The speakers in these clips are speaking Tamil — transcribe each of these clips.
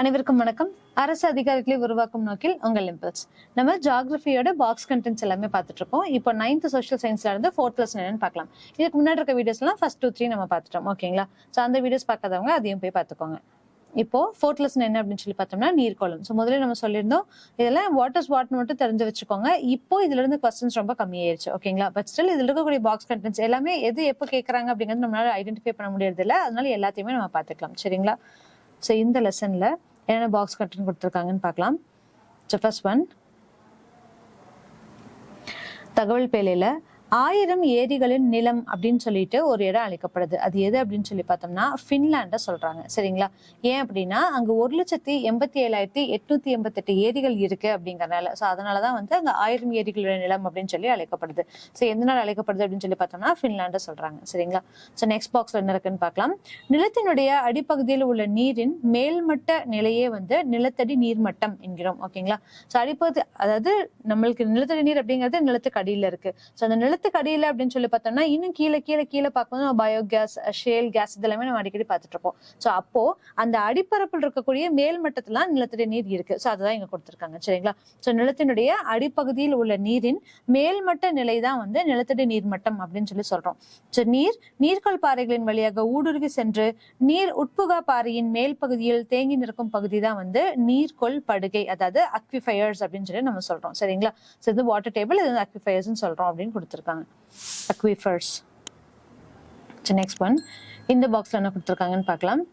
அனைவருக்கும் வணக்கம். அரசு அதிகாரிகளை உருவாக்கும் நோக்கில் உங்கள் இம்பல்ஸ். நம்ம ஜியோகிராஃபியோட பாக்ஸ் கண்டென்ட்ஸ் எல்லாமே பார்த்துட்டு இருக்கோம். இப்போ 9th சோஷியல் சயின்ஸ்ல இருந்து 4th லெசன் என்னன்னு பார்க்கலாம். இதுக்கு முன்னாடி இருக்க வீடியோஸ்லாம் ஃபர்ஸ்ட் 2, 3 நம்ம பார்த்துட்டோம். ஓகேங்களா? ஸோ அந்த வீடியோஸ் பார்க்காதவங்க அதையும் போய் பார்த்துக்கோங்க. இப்போ 4th லெசன் என்ன அப்படின்னு சொல்லி பார்த்தோம்னா நீர்க்கோளம். ஸோ முதல்ல நம்ம சொல்லியிருந்தோம் இதெல்லாம் வாட்னு மட்டும் தெரிஞ்சு வச்சுக்கோங்க. இப்போ இதுல இருந்து கொஸ்டின்ஸ் ரொம்ப கம்மியாயிருச்சு. ஓகேங்களா? பட் ஸ்டில் இதுல இருக்கக்கூடிய பாக்ஸ் கண்டென்ட்ஸ் எல்லாமே எது எப்போ கேட்கறாங்க அப்படிங்கிறது நம்மளால ஐடென்டிஃபை பண்ண முடியறது இல்லை. அதனால எல்லாத்தையுமே நம்ம பார்த்துக்கலாம். சரிங்களா? ஸோ இந்த லெசன்ல என்னென்ன பாக்ஸ் கண்டென்ட் கொடுத்துருக்காங்கன்னு பார்க்கலாம். ஸோ ஃபர்ஸ்ட் ஒன், தகவல் பேழையில 1000 ஏரிகளின் நிலம் அப்படின்னு சொல்லிட்டு ஒரு இடம் அழைக்கப்படுது. அது எது அப்படின்னு சொல்லி பார்த்தோம்னா ஃபின்லாண்ட சொல்றாங்க. சரிங்களா? ஏன் அப்படின்னா அங்க 1,87,888 ஏரிகள் இருக்கு அப்படிங்கறதுனால. ஸோ அதனாலதான் வந்து அங்க 1000 ஏரிகளுடைய நிலம் அப்படின்னு சொல்லி அழைக்கப்படுது. ஸோ எந்த நாள் அழைக்கப்படுது அப்படின்னு சொல்லி பார்த்தோம்னா ஃபின்லாண்ட சொல்றாங்க. சரிங்களா? ஸோ நெக்ஸ்ட் பாக்ஸ்ல என்ன இருக்குன்னு பார்க்கலாம். நிலத்தினுடைய அடிப்பகுதியில் உள்ள நீரின் மேல்மட்ட நிலையே வந்து நிலத்தடி நீர்மட்டம் என்கிறோம். ஓகேங்களா? ஸோ அடிப்பகுதி, அதாவது நம்மளுக்கு நிலத்தடி நீர் அப்படிங்கிறது நிலத்துக்கு அடியில இருக்கு. ஸோ அந்த நிலத்துக்கு அடியில அப்படின்னு சொல்லி பார்த்தோம்னா இன்னும் கீழே கீழே கீழே பார்க்கும்போது பயோகேஸ், ஷேல் கேஸ் இதெல்லாமே நம்ம அடிக்கடி பார்த்துட்டு இருக்கோம். ஸோ அப்போ அந்த அடிப்பரப்பில் இருக்கக்கூடிய மேல் மட்டத்துல நிலத்தடி நீர் இருக்கு. ஸோ அதுதான் இங்க கொடுத்துருக்காங்க. சரிங்களா? ஸோ நிலத்தினுடைய அடிப்பகுதியில் உள்ள நீரின் மேல்மட்ட நிலை தான் வந்து நிலத்தடி நீர்மட்டம் அப்படின்னு சொல்லி சொல்றோம். ஸோ நீர்க்கோள் பாறைகளின் வழியாக ஊடுருவி சென்று நீர் உட்புகா பாறையின் மேல் பகுதியில் தேங்கி நிற்கும் பகுதி தான் வந்து நீர்க்கோள் படுகை, அதாவது அக்விஃபயர்ஸ் அப்படின்னு சொல்லி நம்ம சொல்றோம். சரிங்களா? ஸோ இது வாட்டர் டேபிள், இது அக்விஃபயர்ஸ் சொல்றோம் அப்படின்னு கொடுத்துருக்காங்க. அக்விஃபர்ஸ். நெக்ஸ்ட் ஒன், இந்த பாக்ஸ்ல என்ன கொடுத்துருக்காங்கன்னு பார்க்கலாம்.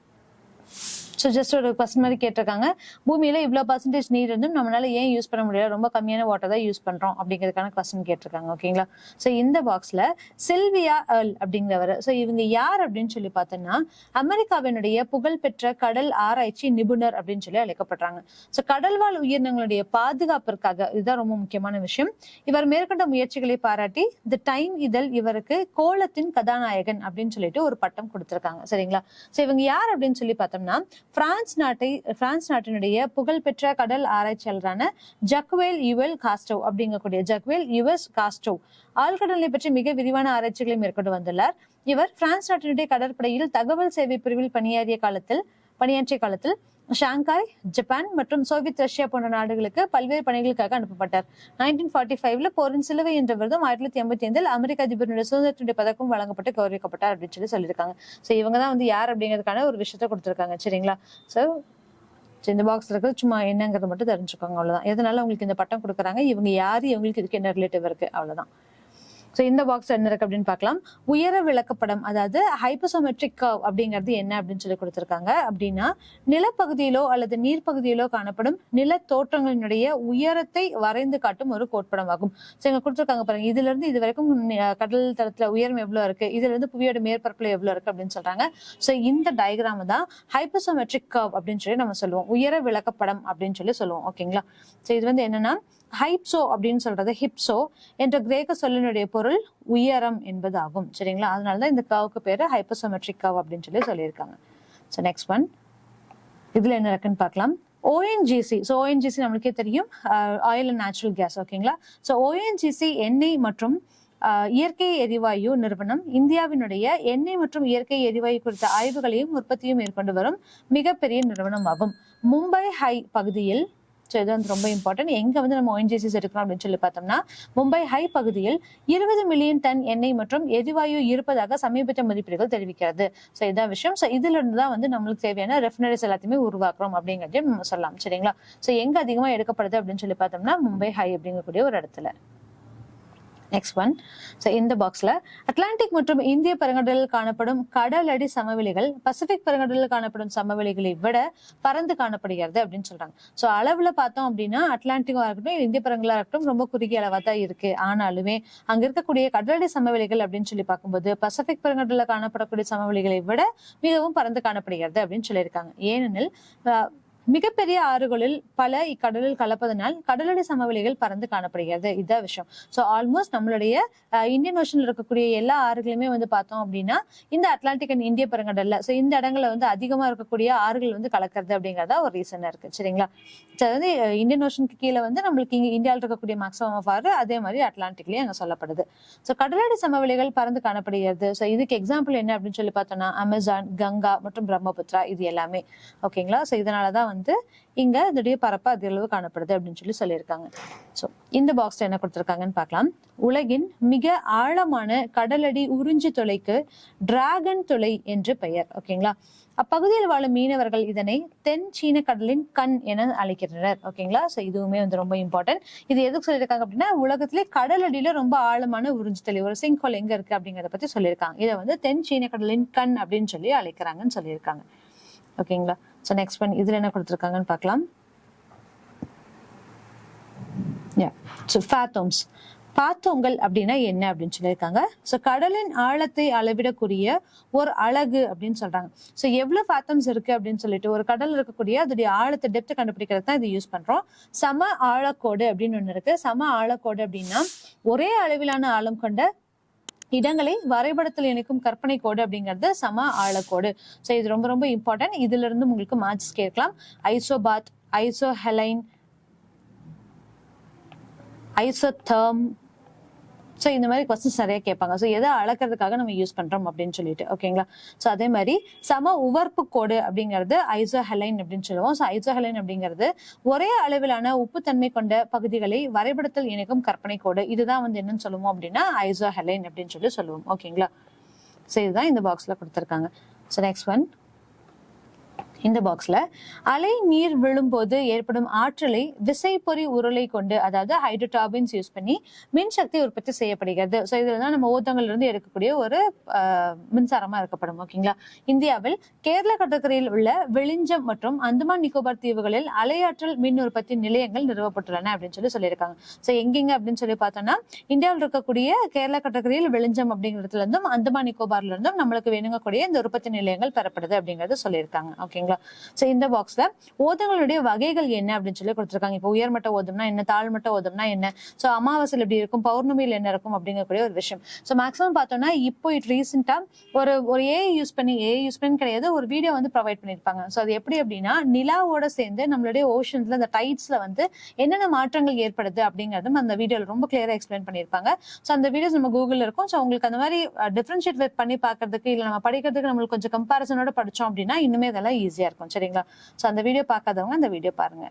ஸோ ஜஸ்ட் ஒரு கொஸ்டின் மாதிரி கேட்டிருக்காங்க. பூமியில இவ்வளவு பர்சன்டேஜ் நீர் இருந்தும் நம்மளால ஏன் யூஸ் பண்ண முடியல, ரொம்ப கம்மியான வாட்டர் தான் யூஸ் பண்றோம் அப்படிங்கிறதுக்கான கொஸ்டின் கேட்டிருக்காங்க. ஓகேங்களா? ஸோ இந்த பாக்ஸ்ல சில்வியா எர்ல் அப்படிங்கிறவர். ஸோ இவங்க யார் அப்படின்னு சொல்லி பார்த்தோம்னா அமெரிக்காவினுடைய புகழ்பெற்ற கடல் ஆராய்ச்சி நிபுணர் அப்படின்னு சொல்லி அழைக்கப்படுறாங்க. ஸோ கடல்வாழ் உயிரினங்களுடைய பாதுகாப்பிற்காக, இதுதான் ரொம்ப முக்கியமான விஷயம், இவர் மேற்கொண்ட முயற்சிகளை பாராட்டி தி டைம் இதழ் இவருக்கு கோலத்தின் கதாநாயகன் அப்படின்னு சொல்லிட்டு ஒரு பட்டம் கொடுத்திருக்காங்க. சரிங்களா? ஸோ இவங்க யார் அப்படின்னு சொல்லி பார்த்தோம்னா பிரான்ஸ் நாட்டினுடைய புகழ்பெற்ற கடல் ஆராய்ச்சியாளரான ஜக்வேல் யுவல் காஸ்டோ அப்படிங்கக்கூடிய ஜக்வேல் யுவஸ் காஸ்டோ ஆழ்கடலை பற்றி மிக விரிவான ஆராய்ச்சிகளை மேற்கொண்டு வந்துள்ளார். இவர் பிரான்ஸ் நாட்டினுடைய கடற்படையில் தகவல் சேவை பிரிவில் பணியாற்றிய காலத்தில் ஷாங்காய், ஜப்பான் மற்றும் சோவியத் ரஷ்யா போன்ற நாடுகளுக்கு பல்வேறு பணிகளுக்காக அனுப்பப்பட்டார். 1945 போரின் சிலுவை என்ற விருதும் 1985 அமெரிக்க அதிபருடைய சுதந்திரத்தினுடைய பதக்கம் வழங்கப்பட்டு கௌரவிக்கப்பட்டார் அப்படின்னு சொல்லியிருக்காங்க. ஸோ இவங்க தான் வந்து யார் அப்படிங்கிறதுக்கான ஒரு விஷயத்த கொடுத்துருக்காங்க. சரிங்களா? ஸோ இந்த பாக்ஸ்ல இருக்கிறது சும்மா என்னங்கிறத மட்டும் தெரிஞ்சுக்கோங்க. அவ்வளவுதான். எதனால உங்களுக்கு இந்த பட்டம் கொடுக்குறாங்க, இவங்க யாரு, இவங்களுக்கு இதுக்கு என்ன ரிலேட்டிவ் இருக்கு, அவ்வளவுதான். ஸோ இந்த பாக்ஸ் என்ன இருக்கு அப்படின்னு பார்க்கலாம். உயர விளக்கப்படம், அதாவது ஹைப்போசோமெட்ரிக் கர்வ் அப்படிங்கிறது என்ன அப்படின்னு சொல்லி கொடுத்துருக்காங்க. அப்படின்னா நிலப்பகுதியிலோ அல்லது நீர்ப்பகுதியிலோ காணப்படும் நில தோற்றங்களினுடைய உயரத்தை வரைந்து காட்டும் ஒரு கோட்படம் ஆகும். ஸோ இங்க கொடுத்துருக்காங்க பாருங்க, இதுல இருந்து இது வரைக்கும் கடல் தளத்துல உயரம் எவ்வளவு இருக்கு, இதுல இருந்து புவியோட மேற்பரப்புல எவ்வளவு இருக்கு அப்படின்னு சொல்றாங்க. ஸோ இந்த டயக்ராம் தான் ஹைப்போசோமெட்ரிக் கர்வ் அப்படின்னு சொல்லி நம்ம சொல்லுவோம், உயர விளக்கப்படம் அப்படின்னு சொல்லி சொல்லுவோம். ஓகேங்களா? ஸோ இது வந்து என்னன்னா ஹைப்சோ அப்படின்னு சொல்றது ஹிப்சோ என்ற கிரேக்க சொல்லினுடைய பொருள் உயரம் என்பது ஆகும். சரிங்களா? அதனாலதான் இந்த கர்வுக்கு பேரு ஹைப்போசோமெட்ரிக் கர்வ் அப்படின்னு சொல்லி சொல்லியிருக்காங்க. ஸோ நெக்ஸ்ட் ஒன், இதுல என்ன இருக்குன்னு பார்க்கலாம். ஓஎன்ஜிசி. ஸோ ஓஎன்ஜிசி நம்மளுக்கே தெரியும், ஆயில் அண்ட் நேச்சுரல் கேஸ். ஓகேங்களா? ஸோ ஓஎன்ஜிசி எண்ணெய் மற்றும் இயற்கை எரிவாயு நிறுவனம் இந்தியாவினுடைய எண்ணெய் மற்றும் இயற்கை எரிவாயு குறித்த ஆய்வுகளையும் உற்பத்தியும் மேற்கொண்டு வரும் மிகப்பெரிய நிறுவனம் ஆகும். மும்பை ஹை பகுதியில், இது வந்து ரொம்ப இம்பார்ட்டன்ட், எங்க வந்து நம்ம ஓஎன்ஜிசிஸ் எடுக்கிறோம் அப்படின்னு சொல்லி பார்த்தோம்னா மும்பை ஹை பகுதியில் 20 மில்லியன் டன் எண்ணெய் மற்றும் எரிவாயு இருப்பதாக சமீபத்திய மதிப்பீடுகள் தெரிவிக்கிறது. ஸோ இதான் விஷயம். ஸோ இதுல இருந்து தான் வந்து நம்மளுக்கு தேவையான ரெஃபினரிஸ் எல்லாத்தையுமே உருவாக்குறோம் அப்படிங்கிறதையும் நம்ம சொல்லலாம். சரிங்களா? ஸோ எங்க அதிகமா எடுக்கப்படுது அப்படின்னு சொல்லி பார்த்தோம்னா மும்பை ஹை அப்படிங்கக்கூடிய ஒரு இடத்துல. நெக்ஸ்ட் ஒன், ஸோ இந்த பாக்ஸ்ல அட்லாண்டிக் மற்றும் இந்திய பெருங்கடலில் காணப்படும் கடலடி சமவெளிகள் பசிபிக் பெருங்கடலில் காணப்படும் சமவெளிகளை விட பறந்து காணப்படுகிறது அப்படின்னு சொல்றாங்க. ஸோ அளவுல பார்த்தோம் அப்படின்னா அட்லாண்டிக்கா இருக்கட்டும், இந்திய பெருங்கடலா இருக்கட்டும் ரொம்ப குறுகிய அளவா தான் இருக்கு. ஆனாலுமே அங்க இருக்கக்கூடிய கடலடி சமவெளிகள் அப்படின்னு சொல்லி பார்க்கும்போது பசிபிக் பெருங்கடலில் காணப்படக்கூடிய சமவெளிகளை விட மிகவும் பறந்து காணப்படுகிறது அப்படின்னு சொல்லியிருக்காங்க. ஏனெனில் மிகப்பெரிய ஆறுகளில் பல இக்கடலில் கலப்பதனால் கடலடி சமவெளிகள் பறந்து காணப்படுகிறது. இதான் விஷயம். ஸோ ஆல்மோஸ்ட் நம்மளுடைய இந்தியன் ஓஷன்ல இருக்கக்கூடிய எல்லா ஆறுகளுமே வந்து பார்த்தோம் அப்படின்னா இந்த அட்லாண்டிக் அண்ட் இந்திய பெருங்கடல்ல, ஸோ இந்த இடங்கள்ல வந்து அதிகமா இருக்கக்கூடிய ஆறுகள் வந்து கலக்கிறது அப்படிங்கிறதா ஒரு ரீசனா இருக்கு. சரிங்களா? ஸோ வந்து இந்தியன் ஓஷனுக்கு கீழே வந்து நம்மளுக்கு இங்க இந்தியாவில் இருக்கக்கூடிய மேக்ஸிமம் ஆஃப் ஆறு, அதே மாதிரி அட்லாண்டிக்லயும் அங்க சொல்லப்படுது. ஸோ கடலடி சமவெளிகள் பறந்து காணப்படுகிறது. ஸோ இதுக்கு எக்ஸாம்பிள் என்ன அப்படின்னு சொல்லி பார்த்தோம்னா அமேசான், கங்கா மற்றும் பிரம்மபுத்திரா, இது எல்லாமே. ஓகேங்களா? ஸோ இதனாலதான் வந்து இங்க இதோடைய பரப்பு அதிக அளவு காணப்படுது அப்படின்னு சொல்லி சொல்லியிருக்காங்க. ஸோ இந்த பாக்ஸ்ல என்ன கொடுத்துருக்காங்கன்னு பார்க்கலாம். உலகின் மிக ஆழமான கடலடி உறிஞ்சி துளைக்கு டிராகன் துளை என்று பெயர். ஓகேங்களா. அப்பகுதியில் வாழும் மீனவர்கள் இதனை தென் சீன கடலின் கண் என அழைக்கின்றனர். ஓகேங்களா. ஸோ இதுவுமே வந்து ரொம்ப இம்பார்ட்டன்ட். இது எதுக்கு சொல்லியிருக்காங்க அப்படின்னா, உலகத்திலே கடலடியில ரொம்ப ஆழமான உறிஞ்சி துளை ஒரு சிங்க் எங்க இருக்கு அப்படிங்கறத பத்தி சொல்லியிருக்காங்க. இதை வந்து தென் சீன கடலின் கண் அப்படின்னு சொல்லி அழைக்கிறாங்கன்னு சொல்லியிருக்காங்க. ஓகேங்களா. ஸோ நெக்ஸ்ட் ஒன் இதுல என்ன கொடுத்துருக்காங்கன்னு பார்க்கலாம். பாத்தோங்கள் அப்படின்னா என்ன அப்படின்னு சொல்லியிருக்காங்க. ஸோ கடலின் ஆழத்தை அளவிடக்கூடிய ஒரு அலகு அப்படின்னு சொல்றாங்க. ஸோ எவ்வளவு பாத்தம்ஸ் இருக்கு அப்படின்னு சொல்லிட்டு ஒரு கடல் இருக்கக்கூடிய அதோடைய ஆழத்தை டெப்த் கண்டுபிடிக்கிறது தான் இது யூஸ் பண்றோம். சம ஆழக்கோடு அப்படின்னு ஒண்ணு இருக்கு. சம ஆழக்கோடு அப்படின்னா ஒரே அளவிலான ஆழம் கொண்ட இடங்களை வரைபடத்தில் இணைக்கும் கற்பனை கோடு அப்படிங்கிறது சம ஆழக்கோடு. ஸோ இது ரொம்ப ரொம்ப இம்பார்ட்டன்ட். இதுல இருந்து உங்களுக்கு மேட்சஸ் கேட்கலாம். ஐசோபாத், ஐசோஹெலைன், ஐசோதெர்ம். ஸோ இந்த மாதிரி கொஸ்டின்ஸ் நிறைய கேட்பாங்க. ஸோ எதை அளக்கிறதுக்காக நம்ம யூஸ் பண்றோம் அப்படின்னு சொல்லிட்டு. ஓகேங்களா. ஸோ அதே மாதிரி சம உவர்ப்பு கோடு அப்படிங்கிறது ஐசோஹெலைன் அப்படின்னு சொல்லுவோம். ஸோ ஐசோஹெலைன் அப்படிங்கிறது ஒரே அளவிலான உப்புத்தன்மை கொண்ட பகுதிகளை வரைபடத்தில் இணைக்கும் கற்பனை கோடு. இதுதான் வந்து என்னன்னு சொல்லுவோம் அப்படின்னா ஐசோஹெலைன் அப்படின்னு சொல்லி சொல்லுவோம். ஓகேங்களா. ஸோ இதுதான் இந்த பாக்ஸ்ல கொடுத்துருக்காங்க. ஸோ நெக்ஸ்ட் ஒன் இந்த பாக்ஸ்ல அலை நீர் விழும்போது ஏற்படும் ஆற்றலை விசைப்பொறி உருளை கொண்டு, அதாவது ஹைட்ரோடார்பின்ஸ் யூஸ் பண்ணி மின்சக்தி உற்பத்தி செய்யப்படுகிறது. ஸோ இதுலதான் நம்ம ஓதங்கள்ல இருந்து எடுக்கக்கூடிய ஒரு மின்சாரமா இருக்கப்படும். ஓகேங்களா. இந்தியாவில் கேரள கடற்கரையில் உள்ள வெளிஞ்சம் மற்றும் அந்தமான் நிக்கோபார் தீவுகளில் அலையாற்றல் மின் உற்பத்தி நிலையங்கள் நிறுவப்பட்டுள்ளன அப்படின்னு சொல்லி சொல்லியிருக்காங்க. ஸோ எங்கெங்க அப்படின்னு சொல்லி பார்த்தோம்னா, இந்தியாவில் இருக்கக்கூடிய கேரள கடற்கரையில் வெளிஞ்சம் அப்படிங்கிறதுல இருந்தும் அந்தமான் நிக்கோபார்ல இருந்தும் நம்மளுக்கு வேணுங்கக்கூடிய இந்த உற்பத்தி நிலையங்கள் பெறப்படுது அப்படிங்கறது சொல்லியிருக்காங்க. ஓகேங்களா. சோ இந்த பாக்ஸ்ல ஓதங்களுடைய வகைகள் என்ன அப்படின்னு சொல்லி கொடுத்திருக்காங்க. இப்போ உயர்மட்ட ஓதம்னா என்ன, தாழ்மட்ட ஓதம்னா என்ன, சோ அமாவாசையில் எப்படி இருக்கும், பௌர்ணமியில் என்ன இருக்கும் அப்படிங்கக்கூடிய ஒரு விஷயம். சோ மேக்ஸிமம் பார்த்தோம்னா இப்போ ரீசெண்டா ஒரு ஏஐ யூஸ் பண்ணி கிடையாது, ஒரு வீடியோ வந்து ப்ரொவைட் பண்ணிருப்பாங்க. சோ அது எப்படி அப்படின்னா, நிலாவோட சேர்ந்து நம்மளுடைய ஓஷன்ஸ்ல அந்த டைட்ஸ்ல வந்து என்னென்ன மாற்றங்கள் ஏற்படுது அப்படிங்கறதும் அந்த வீடியோல ரொம்ப கிளியரா எக்ஸ்பிளைன் பண்ணிருப்பாங்க. சோ அந்த வீடியோஸ் நம்ம கூகுள்ல இருக்கும். சோ உங்களுக்கு அந்த மாதிரி டிஃபரன்ஷியேட் பண்ணி பாக்குறதுக்கு இல்ல நம்ம படிக்கிறதுக்கு நம்மளுக்கு கொஞ்சம் கம்பாரிசனோட படிச்சோம் அப்படின்னா இன்னுமே இதெல்லாம் ஈஸியா இருக்கும். சரிங்களா. சோ அந்த வீடியோ பார்க்காதவங்க அந்த வீடியோ பாருங்க.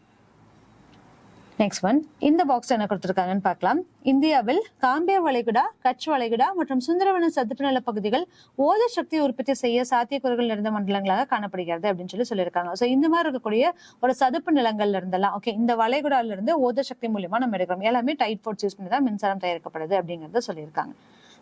நெக்ஸ்ட் ஒன் இந்த பாக்ஸ் என்ன கொடுத்திருக்காங்கன்னு பார்க்கலாம். இந்தியாவில் காம்பே வளைகுடா, கட்ச் வளைகுடா மற்றும் சுந்தரவன சதுப்பு நில பகுதிகள் ஓத சக்தி உற்பத்தி செய்ய சாத்தியக்கூறுகள் நிறைந்த மண்டலங்களாக காணப்படுகிறது அப்படின்னு சொல்லி சொல்லியிருக்காங்க. சோ இந்த மாதிரி இருக்கக்கூடிய ஒரு சதுப்பு நிலங்கள்ல இருந்தெல்லாம் ஓகே, இந்த வளைகுடால இருந்து ஓத சக்தி மூலியமா நம்ம எடுக்கிறோம். எல்லாமே டைட் ஃபோர்ஸ் யூஸ் பண்ணி தான் மின்சாரம் தயாரிக்கப்படுது அப்படிங்கறத சொல்லியிருக்காங்க.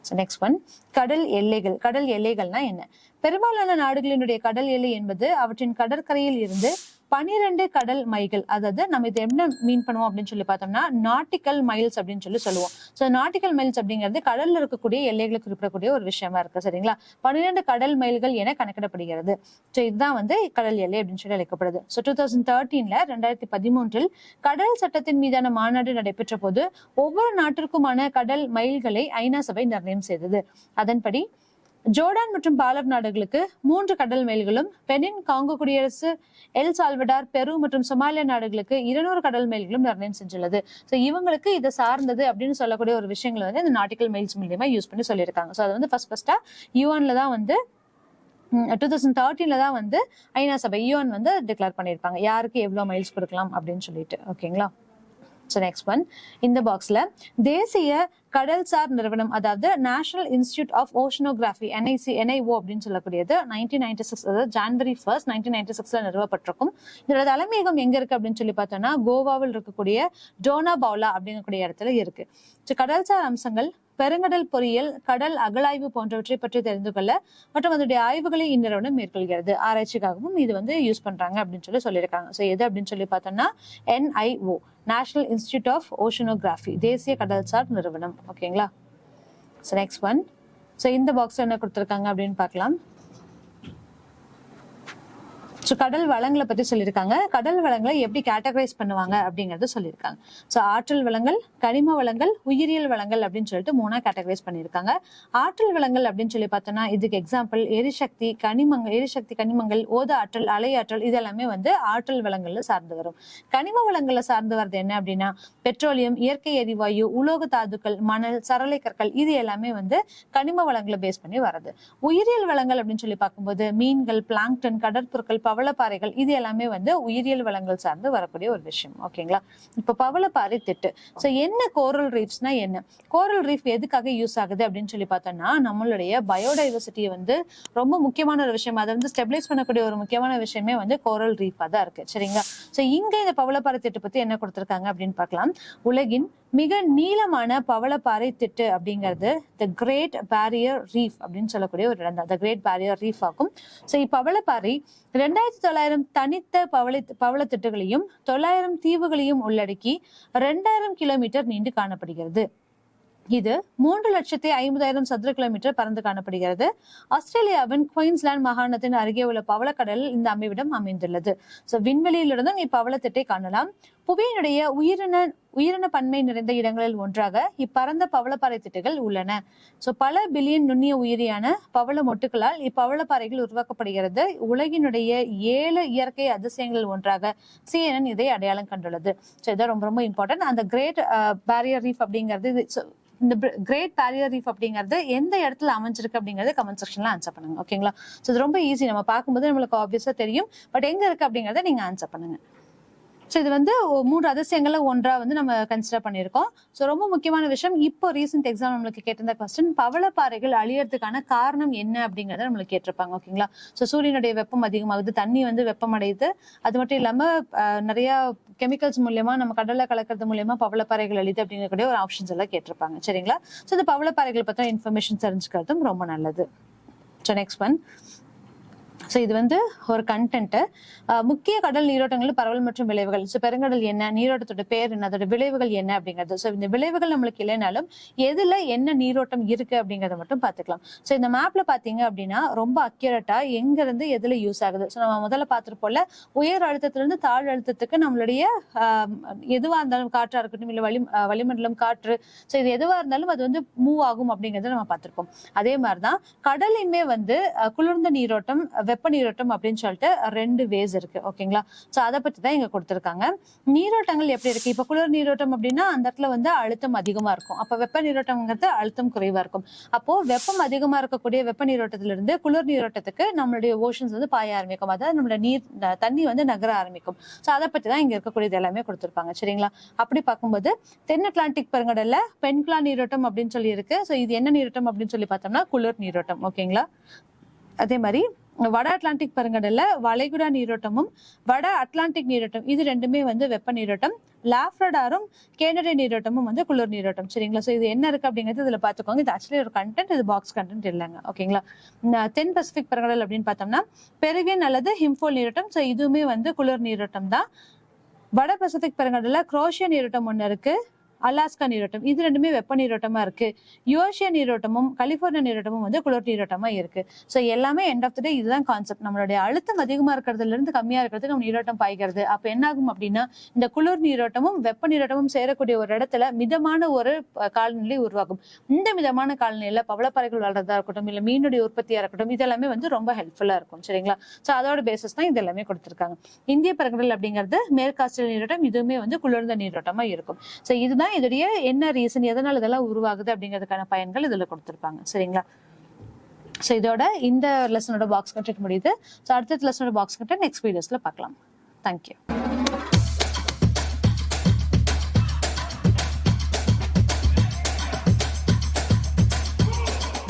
So next one, கடல் எல்லைகள். கடல் எல்லைகள்னா என்ன? பெரும்பாலான நாடுகளினுடைய கடல் எல்லை என்பது அவற்றின் கடற்கரையில் இருந்து 12 கடல் மைல்கள். அதாவது நம்ம இது என்ன மீன் பண்ணுவோம் அப்படின்னு சொல்லி பார்த்தோம்னா நாட்டிக்கல் மைல்ஸ் அப்படின்னு சொல்லி சொல்லுவோம். ஸோ நாட்டிக்கல் மைல்ஸ் அப்படிங்கிறது கடல்ல இருக்கக்கூடிய எல்லைகளை குறிப்பிடக்கூடிய ஒரு விஷயமா இருக்கு. சரிங்களா. 12 கடல் மைல்கள் என கணக்கிடப்படுகிறது. ஸோ இதுதான் வந்து கடல் எல்லை அப்படின்னு சொல்லி அழைக்கப்படுது. ஸோ 2013 கடல் சட்டத்தின் மீதான மாநாடு நடைபெற்ற போது ஒவ்வொரு நாட்டிற்குமான கடல் மைல்களை ஐநா சபை நிர்ணயம் செய்தது. அதன்படி ஜோர்டான் மற்றும் பாலர் நாடுகளுக்கு 3 கடல் மைல்களும், பெனின், காங்கோ குடியரசு, எல் சால்வடார், பெரு மற்றும் சொமாலியா நாடுகளுக்கு 200 கடல் மைல்களும் நிர்ணயம் செஞ்சுள்ளது. ஸோ இவங்களுக்கு இதை சார்ந்தது அப்படின்னு சொல்லக்கூடிய ஒரு விஷயங்கள் வந்து இந்த நாட்டிக்கல் மைல்ஸ் மூலியமா யூஸ் பண்ணி சொல்லியிருக்காங்க. ஸோ அது வந்து ஃபர்ஸ்டா யூஎன்ல தான் வந்து 2013 தான் வந்து ஐநா சபை யூஎன் வந்து டிக்ளேர் பண்ணியிருப்பாங்க யாருக்கு எவ்வளவு மைல்ஸ் கொடுக்கலாம் அப்படின்னு சொல்லிட்டு. ஓகேங்களா. ஸோ நெக்ஸ்ட் ஒன் இந்த பாக்ஸ்ல தேசிய கடல்சார் நிறுவனம், அதாவது national institute of oceanography NIO அப்படின்னு சொல்லக்கூடியது 1996, அதாவது January 1, 1996 நிறுவப்பட்டிருக்கும். இதோட தலைமையகம் எங்க இருக்கு அப்படின்னு சொல்லி பார்த்தோம்னா கோவாவில் இருக்கக்கூடிய டோனா பவுலா அப்படிங்கக்கூடிய இடத்துல இருக்கு. கடல்சார் அம்சங்கள், பெருங்கடல் பொறியியல், கடல் அகழாய்வு போன்றவற்றை பற்றி தெரிந்து கொள்ள மற்றும் அதனுடைய ஆய்வுகளை இந்நிறுவனம் மேற்கொள்கிறது. ஆராய்ச்சிக்காகவும் இது வந்து யூஸ் பண்றாங்க அப்படின்னு சொல்லியிருக்காங்க. ஸோ எது அப்படின்னு சொல்லி பார்த்தோம்னா NIO, national institute of oceanography, தேசிய கடல்சார் நிறுவனம். ஓகேங்களா. ஸோ நெக்ஸ்ட் ஒன், ஸோ இந்த பாக்ஸ்ல என்ன கொடுத்துருக்காங்க அப்படின்னு பார்க்கலாம். ஸோ கடல் வளங்களை பத்தி சொல்லியிருக்காங்க. கடல் வளங்களை எப்படி கேட்டகரைஸ் பண்ணுவாங்க அப்படிங்கறது சொல்லியிருக்காங்க. ஸோ ஆற்றல் வளங்கள், கனிம வளங்கள், உயிரியல் வளங்கள் அப்படின்னு சொல்லிட்டு 3ஆ கேட்டகரைஸ் பண்ணியிருக்காங்க. ஆற்றல் வளங்கள் அப்படின்னு சொல்லி பார்த்தோம்னா இதுக்கு எக்ஸாம்பிள் எரிசக்தி, கனிமங்கள், ஓத ஆற்றல், அலை ஆற்றல், இதெல்லாமே வந்து ஆற்றல் வளங்கள்ல சார்ந்து வரும். கனிம வளங்கள்ல சார்ந்து வருது என்ன அப்படின்னா பெட்ரோலியம், இயற்கை எரிவாயு, உலோக தாதுக்கள், மணல், சரளை கற்கள், இது எல்லாமே வந்து கனிம வளங்களை பேஸ் பண்ணி வருது. உயிரியல் வளங்கள் அப்படின்னு சொல்லி பார்க்கும்போது மீன்கள், பிளாங்டன், கடற்பொருட்கள், பவளப்பாறைகள் இது எல்லாமே வந்து உயிரியல் வளங்கள் சார்ந்து வரக்கூடிய ஒரு விஷயம். ஓகேங்களா? இப்ப பவளப்பாறை திட்டு. சோ என்ன கோரல் ரீஃப்ஸ்னா என்ன? கோரல் ரீஃப் எதுக்காக யூஸ் ஆகுது அப்படின்னு சொல்லி பார்த்தோம்னா, நம்மளுடைய பயோடைவர்சிட்டியை வந்து ரொம்ப முக்கியமான ஒரு விஷயம், அதை வந்து ஸ்டெபிலைஸ் பண்ணக்கூடிய ஒரு முக்கியமான விஷயமே வந்து கோரல் ரீஃபா தான் இருக்கு. சரிங்களா? சோ இங்க இந்த பவளப்பாறை திட்டு பத்தி என்ன கொடுத்திருக்காங்க அப்படின்னு பார்க்கலாம். உலகின் மிக நீளமான பவளப்பாறை திட்டு அப்படிங்கிறது த கிரேட் பேரியர் ரீஃப் அப்படின்னு சொல்லக்கூடிய ஒரு இடம் தான். த கிரேட் பேரியர் ரீஃப் ஆகும். ஸோ இப்பவளப்பாறை 2900 தனித்த பவளத்திட்டுகளையும் 900 தீவுகளையும் உள்ளடக்கி 2000 கிலோமீட்டர் நீண்டு காணப்படுகிறது. இது 3,50,000 சதுர கிலோமீட்டர் பறந்து காணப்படுகிறது. ஆஸ்திரேலியாவின் குயின்ஸ்லாந்து மாகாணத்தின் அருகே உள்ள பவளக்கடலில் இந்த அமைவிடம் அமைந்துள்ளது. சோ விண்வெளியிலிருந்தும் இப்பவளத்திட்டை காணலாம். புவியினுடைய உயிரின பன்மை நிறைந்த இடங்களில் ஒன்றாக இப்பறந்த பவளப்பாறை திட்டுகள் உள்ளன. சோ பல பில்லியன் நுண்ணிய உயிரியான பவள மொட்டுகளால் இப்பவளப்பாறைகள் உருவாக்கப்படுகிறது. உலகினுடைய 7 இயற்கை அதிசயங்களில் ஒன்றாக CNN இதை அடையாளம் கண்டுள்ளது. சோ இதான் ரொம்ப ரொம்ப இம்பார்ட்டன்ட். அந்த கிரேட் பேரியர் ரீஃப் அப்படிங்கிறது, இந்த கிரேட் பேரியர் ரீஃப் அப்படிங்கிறது எந்த இடத்துல அமைஞ்சிருக்கு அப்படிங்கறது கமெண்ட் செக்ஷன்ல ஆன்சர் பண்ணுங்க. ஓகேங்களா? சோ இது ரொம்ப ஈஸி, நம்ம பார்க்கும்போது நம்மளுக்கு ஆப்வியஸா தெரியும், பட் எங்க இருக்கு அப்படிங்கறத நீங்க ஆன்சர் பண்ணுங்க. ஸோ இது வந்து 3 அதிசயங்கள்ல ஒன்றா வந்து நம்ம கன்சிடர் பண்ணியிருக்கோம். ஸோ ரொம்ப முக்கியமான விஷயம், இப்போ ரீசெண்ட் எக்ஸாம் நம்மளுக்கு கேட்டிருந்த கொஸ்டின், பவளப்பாறைகள் அழியறதுக்கான காரணம் என்ன அப்படிங்கறத நம்மளுக்கு கேட்டிருப்பாங்க. ஓகேங்களா? ஸோ சூரியனுடைய வெப்பம் அதிகமாகுது, தண்ணி வந்து வெப்பம் அடையுது, அது மட்டும் இல்லாம நிறைய கெமிக்கல்ஸ் மூலியமா நம்ம கடல்ல கலக்கிறது மூலியமா பவளப்பாறைகள் அழியுது அப்படிங்கக்கூடிய ஒரு ஆப்ஷன்ஸ் எல்லாம் கேட்டிருப்பாங்க. சரிங்களா? ஸோ இந்த பவளப்பாறைகள் பத்தின இன்ஃபர்மேஷன் தெரிஞ்சுக்கிறதும் ரொம்ப நல்லது. So next one. ஸோ இது வந்து ஒரு கண்டென்ட், முக்கிய கடல் நீரோட்டங்கள் பரவல் மற்றும் விளைவுகள். ஸோ பெருங்கடல் என்ன, நீரோட்டத்தோட பேர் என்ன, அதோட விளைவுகள் என்ன அப்படிங்கிறது. ஸோ இந்த விளைவுகள் நம்மளுக்கு இல்லைனாலும் எதுல என்ன நீரோட்டம் இருக்கு அப்படிங்கறத மட்டும் பார்த்துக்கலாம். ஸோ இந்த மேப்ல பாத்தீங்க அப்படின்னா ரொம்ப அக்யூரேட்டா எங்க இருந்து எதுல யூஸ் ஆகுது. ஸோ நம்ம முதல்ல பார்த்துருப்போம்ல, உயர் அழுத்தத்திலிருந்து தாழ் அழுத்தத்துக்கு நம்மளுடைய எதுவா இருந்தாலும், காற்றா இருக்கட்டும் இல்ல வளிமண்டலம் காற்று, ஸோ இது எதுவா இருந்தாலும் அது வந்து மூவ் ஆகும் அப்படிங்கறத நம்ம பார்த்திருப்போம். அதே மாதிரிதான் கடலின்மே வந்து குளிர்ந்த நீரோட்டம், வெப்ப நீரோட்டம் அப்படின்னு சொல்லிட்டு 2 வேஸ் இருக்கு. ஓகேங்களா? சோ அதை பத்தி தான் இங்க கொடுத்திருக்காங்க. நீரோட்டங்கள் எப்படி இருக்கு? இப்ப குளிர் நீரோட்டம் அப்படின்னா அந்த இடத்துல வந்து அழுத்தம் அதிகமா இருக்கும். அப்ப வெப்ப நீரோட்டம்ங்கிறது அழுத்தம் குறைவா இருக்கும். அப்போ வெப்பம் அதிகமா இருக்கக்கூடிய வெப்ப நீரோட்டத்திலிருந்து குளிர் நீரோட்டத்துக்கு நம்மளுடைய ஓஷன்ஸ் வந்து பாய ஆரம்பிக்கும், அதாவது நம்மளோட தண்ணி வந்து நகர ஆரம்பிக்கும். சோ அதை பத்தி தான் இங்க இருக்கக்கூடியது எல்லாமே கொடுத்திருப்பாங்க. சரிங்களா? அப்படி பார்க்கும்போது தென் அட்லாண்டிக் பெருங்கடல்ல பென்குலா நீரோட்டம் அப்படின்னு சொல்லி இருக்கு. சோ இது என்ன நீரோட்டம் அப்படின்னு சொல்லி பார்த்தோம்னா குளிர் நீரோட்டம். ஓகேங்களா? அதே மாதிரி வட அட்லாண்டிக் பெருங்கடல்ல வளைகுடா நீரோட்டமும் வட அட்லாண்டிக் நீரோட்டம் இது ரெண்டுமே வந்து வெப்ப நீரோட்டம். லாப்ரடாரும் கேனடிய நீரோட்டமும் வந்து குளிர் நீரோட்டம். சரிங்களா? சோ இது என்ன இருக்கு அப்படிங்கிறது இதுல பாத்துக்கோங்க. இது ஆக்சுவலி ஒரு கண்டென்ட், இது பாக்ஸ் கண்டென்ட் இல்லைங்க. ஓகேங்களா? தென் பசிபிக் பெருங்கடல் அப்படின்னு பார்த்தோம்னா பெருவியன் அல்லது ஹிம்ஃபோல் நீரோட்டம். சோ இதுவுமே வந்து குளிர் நீரோட்டம் தான். வட பசிபிக் பெருங்கடல்ல குரோஷியா நீரோட்டம் ஒண்ணு இருக்கு, அலாஸ்கா நீரோட்டம் இது ரெண்டுமே வெப்ப நீரோட்டமா இருக்கு. யூரேஷியா நீரோட்டமும் கலிபோர்னியா நீரோட்டமும் வந்து குளிர் நீரோட்டமா இருக்கு. சோ எல்லாமே எண்ட் ஆஃப் த டே இதுதான் கான்செப்ட். நம்மளுடைய அழுத்தம் அதிகமா இருக்கிறதுல இருந்து கம்மியா இருக்கிறதுக்கு நம்ம நீரோட்டம் பாய்கிறது. அப்ப என்ன ஆகும் அப்படின்னா இந்த குளிர் நீரோட்டமும் வெப்ப நீரோட்டமும் சேரக்கூடிய ஒரு இடத்துல மிதமான ஒரு காலநிலை உருவாகும். இந்த மிதமான காலநிலையில பவளப்பாறைகள் வளர்றதா இருக்கட்டும் இல்ல மீனுடைய உற்பத்தியா இருக்கட்டும் இதெல்லாமே வந்து ரொம்ப ஹெல்ப்ஃபுல்லா இருக்கும். சரிங்களா? சோ அதோட பேசிஸ் தான் இது எல்லாமே கொடுத்திருக்காங்க. இந்திய பெருங்கடல் அப்படிங்கிறது மேற்கு ஆஸ்திரேலிய நீரோட்டம், இதுவுமே வந்து குளிர்ந்த நீரோட்டமா இருக்கும். சோ இதுதான் இதோடைய என்ன ரீசன், எதனால இதெல்லாம் உருவாகுது அப்படிங்கிறதுக்கான பயன்கள் இதுல கொடுத்திருப்பாங்க. சரிங்களா? சோ இதோட இந்த லெசனோட பாக்ஸ் கண்டென்ட் முடியுது. சோ அடுத்த லெசனோட பாக்ஸ் கண்டென்ட் நெக்ஸ்ட் வீடியோஸ்ல பார்க்கலாம். தேங்க்யூ.